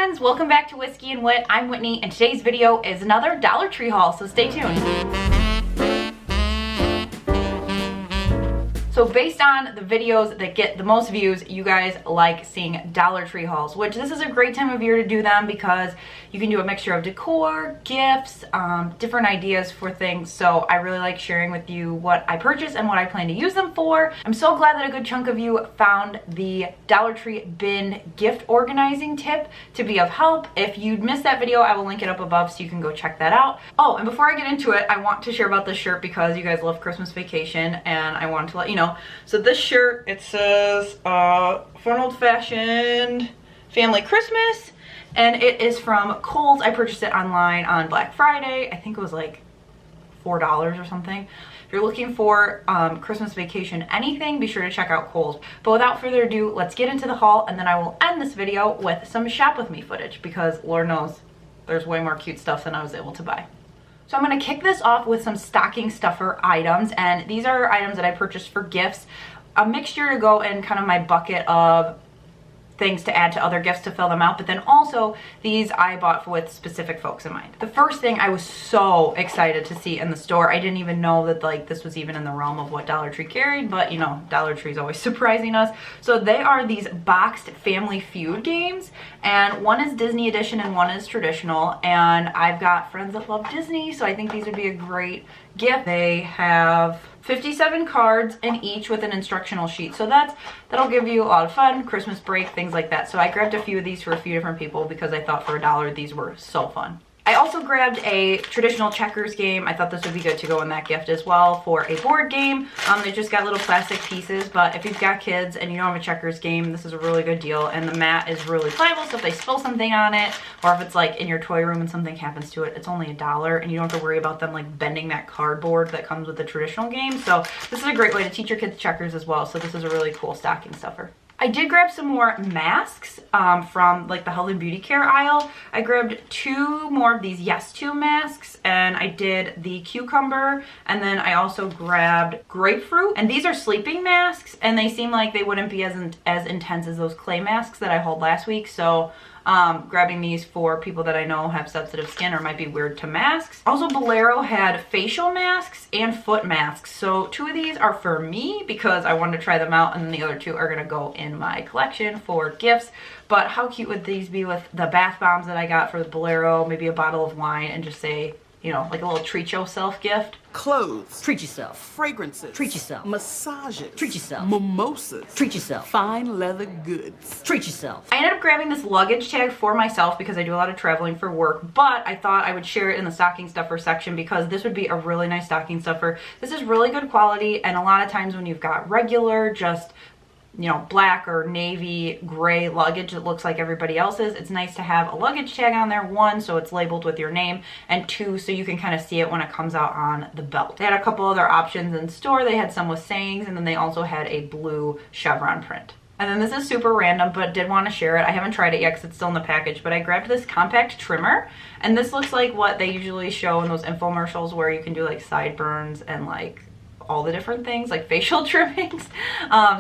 friends, welcome back to Whiskey and Whit. I'm Whitney and today's video is another Dollar Tree haul, so stay tuned. So based on the videos that get the most views, you guys like seeing Dollar Tree hauls, which this is a great time of year to do them because you can do a mixture of decor, gifts, different ideas for things. So I really like sharing with you what I purchased and what I plan to use them for. I'm so glad that a good chunk of you found the Dollar Tree bin gift organizing tip to be of help. If you'd missed that video, I will link it up above so you can go check that out. Oh, and before I get into it, I want to share about this shirt because you guys love Christmas vacation and I wanted to let you know. So this shirt, it says Fun Old Fashioned Family Christmas, and it is from Kohls. I purchased it online on Black Friday. I think it was like $4 or something. If you're looking for Christmas vacation anything, be sure to check out Kohls. But without further ado, let's get into the haul, and then I will end this video with some shop with me footage because Lord knows there's way more cute stuff than I was able to buy. So I'm going to kick this off with some stocking stuffer items, and these are items that I purchased for gifts, a mixture to go in kind of my bucket of things to add to other gifts to fill them out, but then also these I bought with specific folks in mind. The first thing I was so excited to see in the store, I didn't even know that like this was even in the realm of what Dollar Tree carried, but you know, Dollar Tree is always surprising us. So they are these boxed Family Feud games, and one is Disney edition and one is traditional, and I've got friends that love Disney, so I think these would be a great gift. They have 57 cards in each with an instructional sheet, so that'll give you a lot of fun, Christmas break, things like that. So I grabbed a few of these for a few different people because I thought for $1 these were so fun. I also grabbed a traditional checkers game. I thought this would be good to go in that gift as well for a board game. They just got little plastic pieces, but if you've got kids and you don't have a checkers game, this is a really good deal, and the mat is really pliable, so if they spill something on it, or if it's like in your toy room and something happens to it, it's only $1 and you don't have to worry about them like bending that cardboard that comes with the traditional game. So this is a great way to teach your kids checkers as well, so this is a really cool stocking stuffer. I did grab some more masks from like the health and beauty care aisle. I grabbed 2 more of these Yes To masks, and I did the cucumber, and then I also grabbed grapefruit, and these are sleeping masks, and they seem like they wouldn't be as intense as those clay masks that I hauled last week, so grabbing these for people that I know have sensitive skin or might be weird to masks. Also, Bolero had facial masks and foot masks, so 2 of these are for me because I wanted to try them out, and then the other 2 are gonna go in my collection for gifts. But how cute would these be with the bath bombs that I got for the Bolero, maybe a bottle of wine, and just say, you know, like a little treat yourself gift. Clothes. Treat yourself. Fragrances. Treat yourself. Massages. Treat yourself. Mimosas. Treat yourself. Fine leather goods. Treat yourself. I ended up grabbing this luggage tag for myself because I do a lot of traveling for work, but I thought I would share it in the stocking stuffer section because this would be a really nice stocking stuffer. This is really good quality, and a lot of times when you've got regular, just, you know, black or navy gray luggage that looks like everybody else's, it's nice to have a luggage tag on there, 1, so it's labeled with your name, and 2, so you can kind of see it when it comes out on the belt. They had a couple other options in store. They had some with sayings, and then they also had a blue chevron print. And then this is super random, but did want to share it. I haven't tried it yet because it's still in the package, but I grabbed this compact trimmer, and this looks like what they usually show in those infomercials where you can do like sideburns and like all the different things like facial trimmings.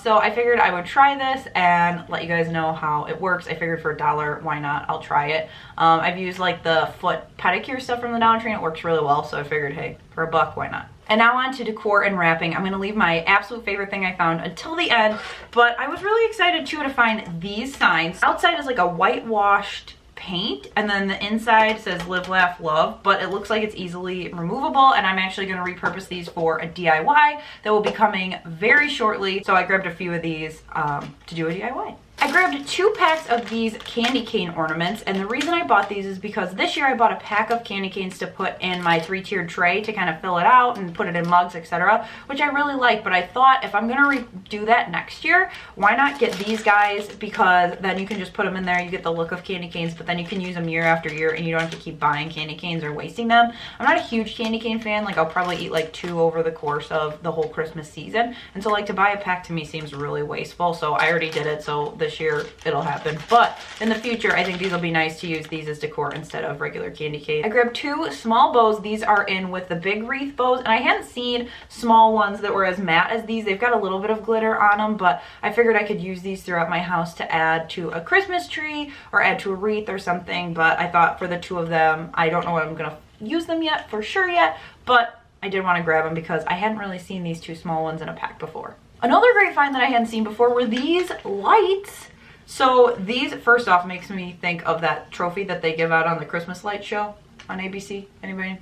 So I figured I would try this and let you guys know how it works. I figured for $1, why not? I'll try it. I've used like the foot pedicure stuff from the Dollar Tree and it works really well, so I figured, hey, for $1, why not? And now on to decor and wrapping. I'm gonna leave my absolute favorite thing I found until the end, but I was really excited too to find these signs. Outside is like a whitewashed paint, and then the inside says Live, Laugh, Love, but it looks like it's easily removable, and I'm actually going to repurpose these for a DIY that will be coming very shortly. So I grabbed a few of these to do a DIY. I grabbed 2 packs of these candy cane ornaments, and the reason I bought these is because this year I bought a pack of candy canes to put in my 3-tiered tray to kind of fill it out and put it in mugs, etc., which I really like, but I thought if I'm going to do that next year, why not get these guys, because then you can just put them in there, you get the look of candy canes, but then you can use them year after year and you don't have to keep buying candy canes or wasting them. I'm not a huge candy cane fan, like I'll probably eat like 2 over the course of the whole Christmas season, and so like to buy a pack to me seems really wasteful, so I already did it, so this this year it'll happen. But in the future, I think these will be nice to use these as decor instead of regular candy cane. I grabbed 2 small bows. These are in with the big wreath bows, and I hadn't seen small ones that were as matte as these. They've got a little bit of glitter on them, but I figured I could use these throughout my house to add to a Christmas tree or add to a wreath or something. But I thought for the 2 of them, I don't know what I'm gonna use them yet for sure yet, but I did want to grab them because I hadn't really seen these 2 small ones in a pack before. Another great find that I hadn't seen before were these lights. So these, first off, makes me think of that trophy that they give out on the Christmas light show on ABC. Anybody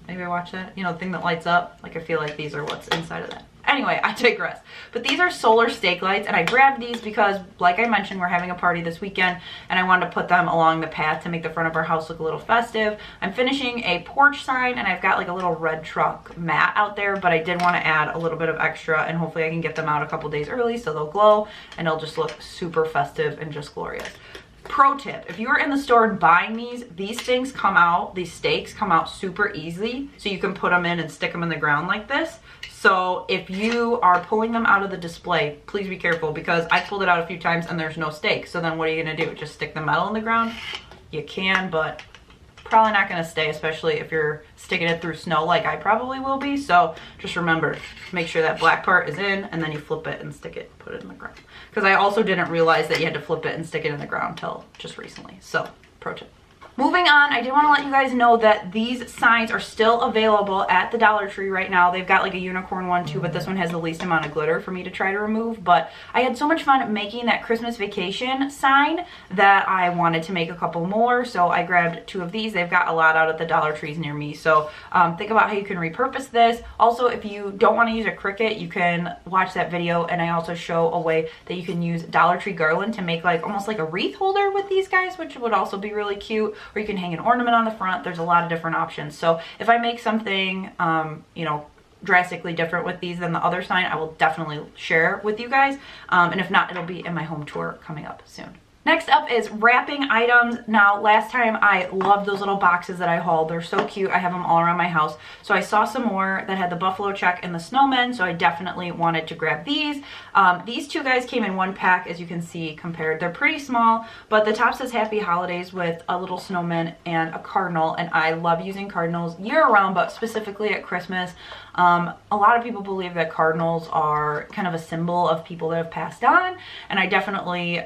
watch that? You know, the thing that lights up? Like, I feel like these are what's inside of that. Anyway, I digress. But these are solar stake lights, and I grabbed these because, like I mentioned, we're having a party this weekend, and I wanted to put them along the path to make the front of our house look a little festive. I'm finishing a porch sign, and I've got like a little red truck mat out there, but I did want to add a little bit of extra, and hopefully I can get them out a couple days early so they'll glow, and they'll just look super festive and just glorious. Pro tip, if you are in the store and buying these things come out, these stakes come out super easily, so you can put them in and stick them in the ground like this. So if you are pulling them out of the display, please be careful, because I pulled it out a few times and there's no stake. So then what are you gonna do? Just stick the metal in the ground? You can, but probably not gonna stay, especially if you're sticking it through snow like I probably will be. So just remember, make sure that black part is in, and then you flip it and stick it, put it in the ground. Because I also didn't realize that you had to flip it and stick it in the ground till just recently. So, pro tip. Moving on, I did want to let you guys know that these signs are still available at the Dollar Tree right now. They've got like a unicorn one too, but this one has the least amount of glitter for me to try to remove. But I had so much fun making that Christmas vacation sign that I wanted to make a couple more. So I grabbed 2 of these. They've got a lot out at the Dollar Trees near me. So think about how you can repurpose this. Also, if you don't want to use a Cricut, you can watch that video, and I also show a way that you can use Dollar Tree garland to make like almost like a wreath holder with these guys, which would also be really cute. Or you can hang an ornament on the front. There's a lot of different options. So if I make something, you know, drastically different with these than the other sign, I will definitely share with you guys. And if not, it'll be in my home tour coming up soon. Next up is wrapping items. Now, last time I loved those little boxes that I hauled. They're so cute. I have them all around my house. So I saw some more that had the buffalo check and the snowmen, so I definitely wanted to grab these. These 2 guys came in one pack, as you can see compared. They're pretty small, but the top says Happy Holidays with a little snowman and a cardinal, and I love using cardinals year-round, but specifically at Christmas. A lot of people believe that cardinals are kind of a symbol of people that have passed on, and I definitely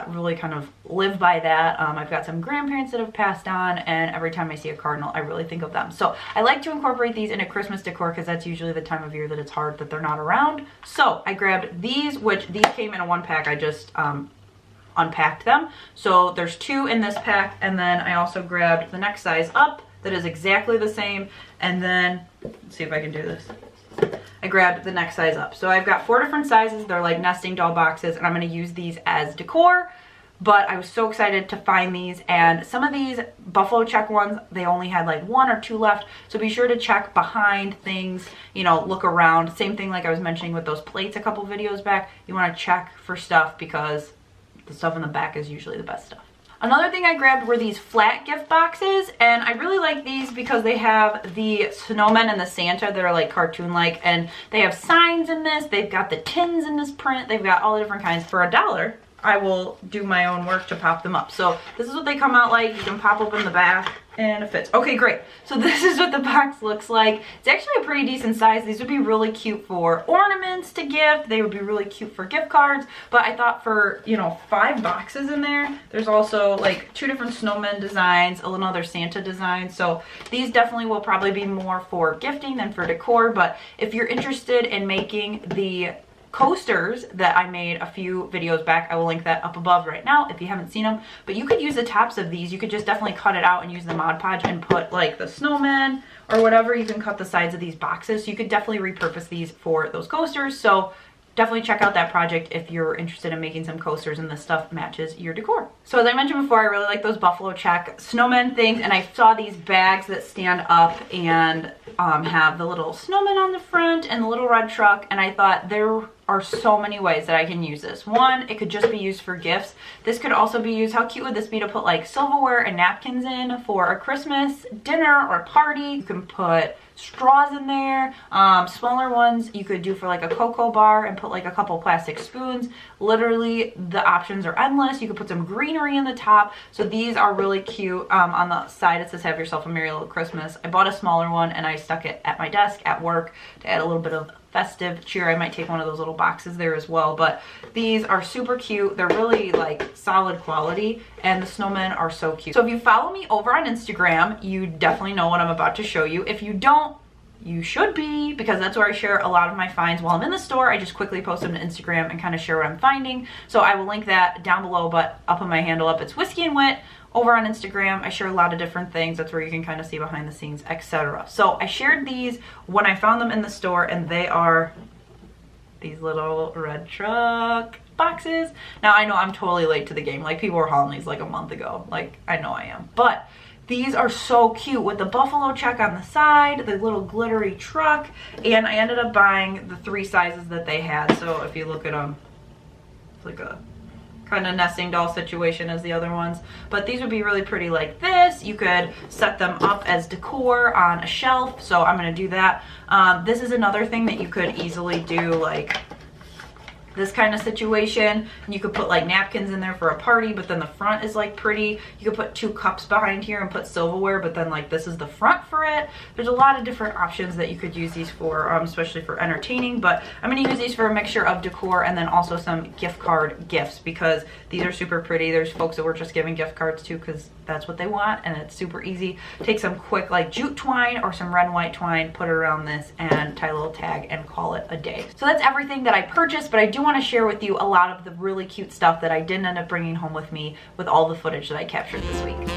really kind of live by that. I've got some grandparents that have passed on, and every time I see a cardinal, I really think of them. So I like to incorporate these into Christmas decor because that's usually the time of year that it's hard that they're not around. So I grabbed these, which these came in a one pack. I just unpacked them. So there's 2 in this pack, and then I also grabbed the next size up that is exactly the same, and then let's see if I can do this. I grabbed the next size up. So I've got 4 different sizes. They're like nesting doll boxes, and I'm going to use these as decor. But I was so excited to find these, and some of these buffalo check ones, they only had like 1 or 2 left. So be sure to check behind things, you know, look around. Same thing like I was mentioning with those plates a couple videos back. You want to check for stuff because the stuff in the back is usually the best stuff. Another thing I grabbed were these flat gift boxes, and I really like these because they have the snowmen and the Santa that are like cartoon-like, and they have signs in this. They've got the tins in this print. They've got all the different kinds. For $1, I will do my own work to pop them up. So this is what they come out like. You can pop open the back and it fits. Okay, great. So this is what the box looks like. It's actually a pretty decent size. These would be really cute for ornaments to gift. They would be really cute for gift cards. But I thought for, you know, 5 boxes in there, there's also like 2 different snowmen designs, another Santa design. So these definitely will probably be more for gifting than for decor. But if you're interested in making the coasters that I made a few videos back, I will link that up above right now if you haven't seen them. But you could use the tops of these. You could just definitely cut it out and use the Mod Podge and put like the snowman or whatever. You can cut the sides of these boxes. So you could definitely repurpose these for those coasters. So definitely check out that project if you're interested in making some coasters and this stuff matches your decor. So as I mentioned before, I really like those buffalo check snowman things, and I saw these bags that stand up and have the little snowman on the front and the little red truck, and I thought they're are so many ways that I can use this. One, it could just be used for gifts. This could also be used, how cute would this be to put like silverware and napkins in for a Christmas dinner or party? You can put straws in there. Smaller ones you could do for like a cocoa bar and put like a couple plastic spoons. Literally the options are endless. You could put some greenery in the top. So these are really cute. On the side it says have yourself a merry little Christmas. I bought a smaller one and I stuck it at my desk at work to add a little bit of festive cheer. I might take one of those little boxes there as well, but these are super cute. They're really like solid quality and the snowmen are so cute. So if you follow me over on Instagram, you definitely know what I'm about to show you. If you don't, you should be, because that's where I share a lot of my finds while I'm in the store. I just quickly post them to Instagram and kind of share what I'm finding. So I will link that down below, but I'll put my handle up. It's Whiskey and Whit over on Instagram. I share a lot of different things. That's where you can kind of see behind the scenes, etc. So I shared these when I found them in the store, and they are these little red truck boxes. Now I know I'm totally late to the game. Like people were hauling these like a month ago. Like I know I am, but these are so cute with the buffalo check on the side, the little glittery truck, and I ended up buying the 3 sizes that they had. So if you look at them, it's like a kind of nesting doll situation as the other ones, but these would be really pretty like this. You could set them up as decor on a shelf, so I'm going to do that. This is another thing that you could easily do, like this kind of situation, and you could put like napkins in there for a party, but then the front is like pretty. You could put 2 cups behind here and put silverware, but then like this is the front for it. There's a lot of different options that you could use these for, especially for entertaining, but I'm going to use these for a mixture of decor and then also some gift card gifts, because these are super pretty. There's folks that we're just giving gift cards to because that's what they want, and it's super easy. Take some quick like jute twine or some red and white twine, put it around this and tie a little tag and call it a day. So that's everything that I purchased, but I do want to share with you a lot of the really cute stuff that I didn't end up bringing home with me with all the footage that I captured this week.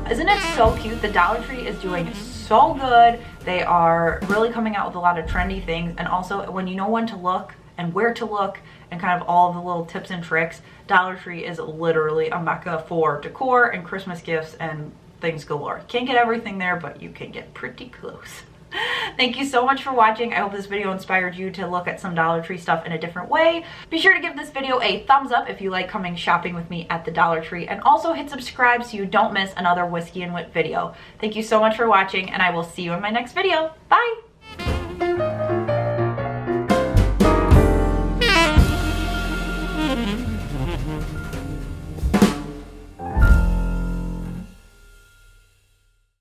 Isn't it so cute? The Dollar Tree is doing so good. They are really coming out with a lot of trendy things, and also when you know when to look and where to look and kind of all of the little tips and tricks, Dollar Tree is literally a mecca for decor and Christmas gifts and things galore. Can't get everything there, but you can get pretty close. Thank you so much for watching. I hope this video inspired you to look at some Dollar Tree stuff in a different way. Be sure to give this video a thumbs up if you like coming shopping with me at the Dollar Tree, and also hit subscribe so you don't miss another Whiskey and Whit video. Thank you so much for watching, and I will see you in my next video. Bye!